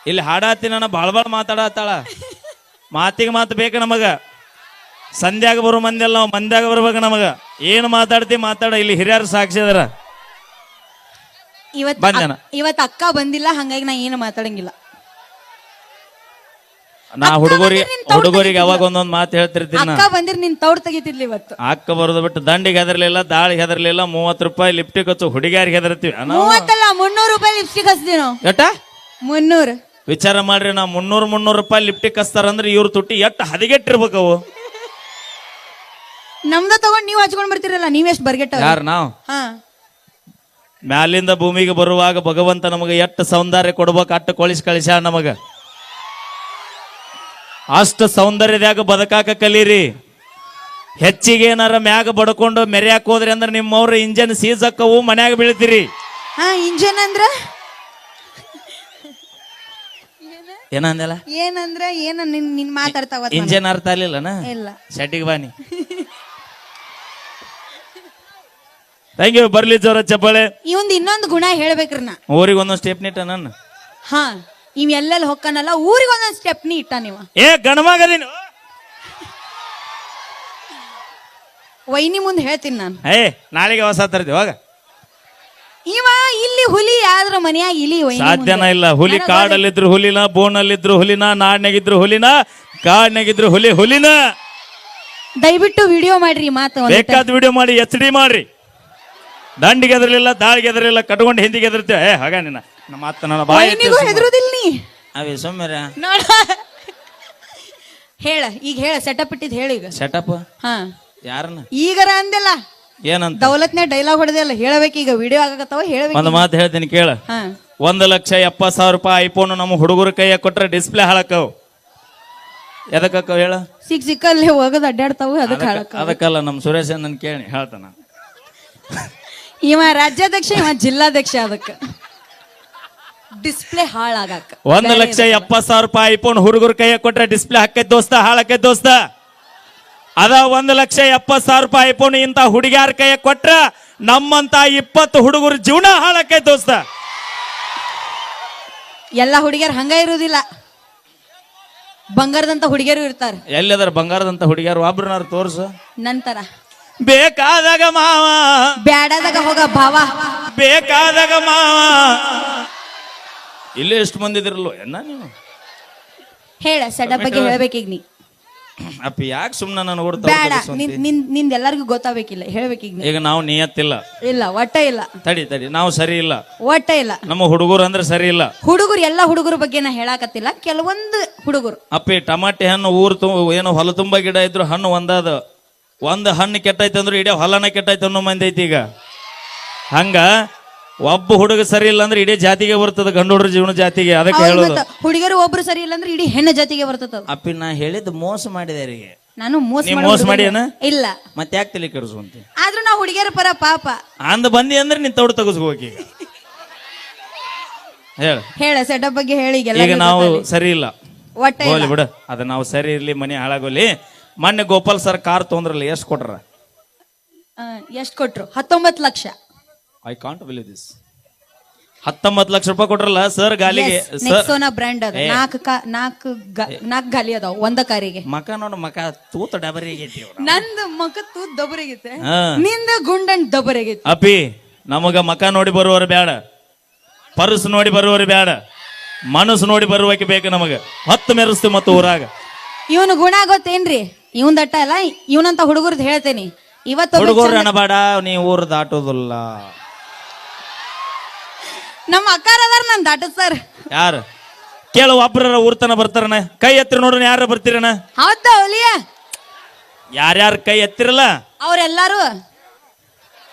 ಇಲ್ಲಿ ಹಾಡಾತಿ ನಾನು ಬಾಳ ಮಾತಾಡತ್ತಾಳ. ಮಾತಿಗೆ ಮಾತು ಬೇಕು ನಮಗ. ಸಂಧ್ಯಾಗ ಬರೋ ಮಂದಿಲ್ಲ, ನಾವು ಮಂದ್ಯಾಗ ಬರ್ಬೇಕು ನಮಗ. ಏನು ಮಾತಾಡ ಇಲ್ಲಿ ಹಿರಿಯರು ಸಾಕ್ಷಿ ಅದಾರ. ಇವತ್ತು ಅಕ್ಕ ಬಂದಿಲ್ಲ, ಹಂಗಾಗಿ ನಾ ಏನು ಮಾತಾಡಂಗಿಲ್ಲ. ನಾ ಹುಡುಗರಿಗೆ ಅವಾಗ ಒಂದೊಂದ್ ಮಾತು ಹೇಳ್ತಿರ್ತೀನಿ. ಅಕ್ಕ ಬಂದಿರ್ ನಿನ್ ತೌಡ್ ತೆಗಿತಿದ್ಲಿ ಇವತ್ತು. ಅಕ್ಕ ಬರೋದು ಬಿಟ್ಟು ದಂಡಿಗೆ ಹೆದರ್ಲಿಲ್ಲ, ದಾಳಿಗೆ ಹೆದರ್ಲಿಲ್ಲ. 30 ರೂಪಾಯಿ ಲಿಪ್ಟಿಕ್ ಹಚ್ಚು ಹುಡುಗಿಯಾರಿಗೆ ಹೆದರ್ತೀವಿ. 300 ರೂಪಾಯಿ ಲಿಪ್ಸ್ಟಿಕ್ ಹಚ್ತೀವಿ ನಾವು. ಎಟ್ಟ 300. ವಿಚಾರ ಮಾಡ್ರಿ, ನಾ 300 ರೂಪಾಯಿ ಲಿಪ್ಟಿಕ್ ಹಚ್ತಾರಂದ್ರೆ ಇವ್ರ ತುಟ್ಟಿ ಎಟ್ಟು ಹದಗೆಟ್ಟಿರ್ಬೇಕು ಅವು. ನಮ್ದ ತಗೊಂಡ್ ನೀವ್ ಹಚ್ಕೊಂಡ್ ಬರ್ತಿರಲ್ಲ, ನೀವೆಷ್ಟು ಬರ್ಗೆಟ್ಟ. ಯಾರು ನಾವು? ಮ್ಯಾಲಿಂದ ಭೂಮಿಗೆ ಬರುವಾಗ ಭಗವಂತ ನಮಗೆ ಎಷ್ಟು ಸೌಂದರ್ಯ ಕೊಡ್ಬೇಕು ಅಟ್ಟು ಕಳಿಸ್ಯಾಳ ನಮಗ. ಅಷ್ಟು ಸೌಂದರ್ಯದಾಗ ಬದುಕಾಕ ಕಲೀರಿ. ಹೆಚ್ಚಿಗೆ ಏನಾರ ಮ್ಯಾಗ ಬಡ್ಕೊಂಡು ಮೆರ್ಯಾಕ್ ಹೋದ್ರಿ ಅಂದ್ರೆ ನಿಮ್ಮವ್ರ ಇಂಜನ್ ಸೀಸ್ ಹಾಕವು, ಮನ್ಯಾಗ ಬೀಳ್ತೀರಿ. ಇಂಜನ್ ಅಂದ್ರ ಏನಂದಲ್ಲ? ಏನಂದ್ರ ಏನ ನಿನ್ ಮಾತಾಡ್ತಾವ. ಇಂಜನ್ ಅರ್ಥ ಆಗ್ಲಿಲ್ಲನ? ಇಲ್ಲ. ಶೆಟ್ಟಿಗೆ ಬಾನಿ. Thank you. ಬರ್ಲಿ ಜೋರ ಚಪ್ಪಾಳೆ. ಇವಂದ್ ಇನ್ನೊಂದು ಗುಣ ಹೇಳ್ಬೇಕ್ರಿ ನಾ. ಊರಿಗೆ ಒಂದೊಂದು ಸ್ಟೆಪ್ ನಿಟ್ಟ ನನ್ನ. ಇವ್ ಎಲ್ಲೆಲ್ಲಿ ಹೊಕ್ಕನಲ್ಲ ಊರಿಗೆ ಒಂದೊಂದು ಸ್ಟೆಪ್ ನೀ ಇಟ್ಟ. ನೀವು ಗಣಮಗದೀನಿ ವೈನಿ ಮುಂದೆ ಹೇಳ್ತೀನಿ ನಾನು. ನಾಳೆಗೆ ಹೊಸ ತರ್ತೀವಿ ಹೋಗ. ಇವ ಇಲ್ಲಿ ಹುಲಿ ಆದ್ರ ಮನ್ಯಾಗ ಇಲಿ ಸಾಧ್ಯನ ಇಲ್ಲ. ಹುಲಿ ಕಾಡಲ್ಲಿದ್ರು ಹುಲಿನ, ಬೋನಲ್ಲಿದ್ರು ಹುಲಿನ, ನಾಡ್ನಾಗಿದ್ರು ಹುಲಿನ, ಕಾಡ್ನಾಗಿದ್ರು ಹುಲಿನ. ದಯವಿಟ್ಟು ವಿಡಿಯೋ ಮಾಡ್ರಿ. ಮಾತು ಬೇಕಾದ ವಿಡಿಯೋ ಮಾಡಿ, HD ಮಾಡ್ರಿ. ದಂಡಿಗೆ ಎದರ್ಲಿಲ್ಲ, ದಾಳಿಗೆ ಎದರ್ಲಿಲ್ಲ, ಕಟ್ಕೊಂಡು ಹಿಂದಿಗೆ ಎದರ್ತೇವೆ. ಹಾಗ ನಿನ್ನ ಮಾತ ನನ್ನ ಬಾಯಿ ಹೆದರುದಿಲ್ಲ ನೀ. ಅವೇ ಸೌಮ್ಯರ ಹೇಳ ಈಗ, ಹೇಳ ಸೆಟಪ್ ಇಟ್ಟಿದ್ ಹೇಳ ಈಗ. ಸೆಟಪ್ ಯಾರನ್ನ ಈಗರ ಅಂದೆಲ್ಲ ಏನಂತ ದೌಲತ್ನೇ ಡೈಲಾಗ್ ಹೊಡೆದಲ್ಲ ಹೇಳಬೇಕೀಗ. ವಿಡಿಯೋ ಆಗಕತ್ತಾವ ಹೇಳಬೇಕು. ಒಂದು ಮಾತು ಹೇಳ್ತೀನಿ ಕೇಳ. 1,70,000 ರೂಪಾಯಿ ಐಫೋನ್ ನಮ್ಮ ಹುಡುಗರ ಕೈಯ ಕೊಟ್ರೆ ಡಿಸ್ಪ್ಲೇ ಹಾಳಕ್ಕವು. ಎದಕ್ಕ ಹೇಳ? ಸಿಕ್ಕಲ್ಲಿ ಹೋಗದ್ ಅಡ್ಡಾಡ್ತಾವ, ಅದಕ್ಕೆ ಹಾಳಕ್ಕ. ಅದಕ್ಕಲ್ಲ, ನಮ್ಮ ಸುರೇಶ್ ನನ್ ಕೇಳಿ ಹೇಳ್ತಾನ. ಇವ ರಾಜ್ಯಾಧ್ಯಕ್ಷ, ಇವ ಜಿಲ್ಲಾಧ್ಯಕ್ಷ. ಅದಕ್ಕೆ ಡಿಸ್ಪ್ಲೇ ಹಾಳಾಗಕ್ಕ 1,70,000 ರೂಪಾಯಿ ಐಫೋನ್ ಹುಡುಗರ ಕೈಯ ಕೊಟ್ರೆ ಡಿಸ್ಪ್ಲೇ ಹಾಕೈತ್ ದೋಸ್ತ, ಹಾಳಾಕೈತ್ ದೋಸ್ತ. ಅದ 1,70,000 ರೂಪಾಯಿ ಐಫೋನ್ ಇಂತ ಹುಡುಗಿಯಾರ ಕೈಯ ಕೊಟ್ರ ನಮ್ಮಂತ 20 ಹುಡುಗರ ಜೀವನ ಹಾಳಾಕೈತ್ ದೋಸ್ತ. ಎಲ್ಲ ಹುಡುಗಿಯರು ಹಂಗ ಇರುವುದಿಲ್ಲ, ಬಂಗಾರದಂತ ಹುಡುಗಿಯರು ಇರ್ತಾರೆ. ಎಲ್ಲದಾರ ಬಂಗಾರದಂತ ಹುಡುಗಿಯರು? ಒಬ್ರನಾರು ತೋರ್ಸು. ನಂತರ ಬೇಕಾದಾಗ ಮಾವ, ಬ್ಯಾಡಾದಾಗ ಹೋಗ ಭಾವ, ಬೇಕಾದಾಗ ಮಾವ. ಇಲ್ಲೇ ಎಷ್ಟು ಮಂದಿ ಇದಿರಲ್ವ ಎನ್ನ ನೀವು? ಹೇಳ ಸೆಟಪ್ ಬಗ್ಗೆ ಹೇಳ್ಬೇಕೀಗ ನೀ. ಅಪ್ಪ ಯಾಕೆ ಸುಮ್ಮನೆ ನಾನು ಬೇಡ, ನಿಂದ ಎಲ್ಲರಿಗೂ ಗೊತ್ತಾಗಬೇಕಿಲ್ಲ, ಹೇಳ್ಬೇಕೀಗ. ಈಗ ನಾವು ನಿಯತ್ತಿಲ್ಲ, ಇಲ್ಲ ಒಟ್ಟ ಇಲ್ಲ. ತಡಿ ನಾವು ಸರಿ ಇಲ್ಲ, ಒಟ್ಟ ಇಲ್ಲ. ನಮ್ಮ ಹುಡುಗರು ಅಂದ್ರೆ ಸರಿ ಇಲ್ಲ. ಹುಡುಗರು ಎಲ್ಲ ಹುಡುಗರ ಬಗ್ಗೆ ನಾ ಹೇಳಾಕತ್ತಿಲ್ಲ, ಕೆಲವೊಂದು ಹುಡುಗರು. ಅಪ್ಪಿ ಟಮಾಟೆ ಹಣ್ಣು ಏನೋ ಹೊಲ ತುಂಬಾ ಗಿಡ ಇದ್ರು ಹಣ್ಣು ಒಂದು ಹಣ್ಣು ಕೆಟ್ಟೈತೆ ಅಂದ್ರೆ ಇಡೀ ಹೊಲನ ಕೆಟ್ಟೈತೆ ಅನ್ನೋ ಮಂದಿ ಐತಿ ಈಗ. ಹಂಗ ಒಬ್ಬ ಹುಡುಗ ಸರಿ ಇಲ್ಲ ಅಂದ್ರೆ ಇಡೀ ಜಾತಿಗೆ ಬರ್ತದ, ಗಂಡು ಹುಡುಗರ ಜೀವನ ಜಾತಿಗೆ. ಅದಕ್ಕೆ ಹೇಳೋದು, ಹುಡುಗರು ಒಬ್ರು ಸರಿ ಇಲ್ಲ ಅಂದ್ರೆ ಇಡೀ ಹೆಣ್ಣು ಜಾತಿಗೆ ಬರ್ತದ. ಅಪ್ಪಿ ನಾ ಹೇಳಿದ್ದು ಮೋಸ ಮಾಡಿದಾರೆ. ನಾನು ಮೋಸ ಮಾಡಿಯನ? ಇಲ್ಲ. ಮತ್ತೆ ಯಾಕೆ ತಲೆ ಕೆಡಿಸುವಂತೆ? ಆದ್ರೂ ನಾ ಹುಡುಗಿಯರ ಪರ ಪಾಪ ಬಂದಿ ಅಂದ್ರೆ ನೀನ್ ತೌಡು ತಗಸ್ಕೋಬೇಕು. ಈಗ ಹೇಳ ಸೆಟಪ್ ಬಗ್ಗೆ ಹೇಳಿ. ಈಗ ನಾವು ಸರಿ ಇಲ್ಲ, ಒಟ್ಟ ಹೋಗ್ಲಿ ಬಿಡು. ಅದ ನಾವು ಸರಿ ಇರ್ಲಿ, ಮನೆ ಹಾಳಾಗೋಲಿ. ಮೊನ್ನೆ ಗೋಪಾಲ್ ಸರ್ ಕಾರ್ ತೊಂದ್ರಲ್ಲ, ಎಷ್ಟು ಕೊಟ್ರ? ಎಷ್ಟು ಕೊಟ್ರು? 19 lakh. I can't believe this. 19 lakh ರೂಪಾಯಿ ಕೊಟ್ರಲ್ಲ ಸರ್ ಗಾಲಿಗೆ. ನೆಕ್ಸೋನಾ ಬ್ರ್ಯಾಂಡ್ ಅದ. ನಾಲ್ಕು ಗಾಲಿ ಅದಾವ ಒಂದ ಕಾರಿಗೆ. ಮಕ ನೋಡು, ಮಕ ತೂತ ಡಬರಿಗೈತಿ. ನಂದು ಮಕ ತೂತ್ ದಬರಿಗೈತೆ, ನಿಂದ ಗುಂಡನ್ ದಬರಿಗೈತಿ. ಅಪ್ಪಿ ನಮಗ ಮಕ ನೋಡಿ ಬರುವವರು ಬೇಡ, ಪರ್ಸ್ ನೋಡಿ ಬರುವವರು ಬೇಡ, ಮನಸ್ಸು ನೋಡಿ ಬರುವಕ್ಕೆ ಬೇಕು ನಮಗ. 10 ಮೆರೆಸ್ತೀವಿ ಮತ್ತು ಊರಾಗ. ಇವನು ಗುಣ ಗೊತ್ತೇನ್ರಿ? ಇವನ್ ದಟ್ಟ ಅಲ್ಲ, ಇವನಂತ ಹುಡುಗರ್ದು ಹೇಳ್ತೇನಿ. ಇವತ್ತು ಹುಡುಗರು ಅನಬೇಡ, ನೀ ಊರ್ ದಾಟೋದಿಲ್ಲ. ನಮ್ಮ ಅಕ್ಕಾರ ಅದಾರ, ನಾನು ದಾಟದ್ ಸರ್. ಯಾರು ಕೇಳು? ಒಬ್ರ ಊರ್ತನ ಬರ್ತಾರನ? ಕೈ ಎತ್ತಿರ ನೋಡ್ರಿ, ಯಾರ ಬರ್ತೀರನ? ಹೌದಾ? ಒಲಿಯ ಯಾರ್ಯಾರ ಕೈ ಎತ್ತಿರಲ್ಲ ಅವ್ರೆಲ್ಲಾರು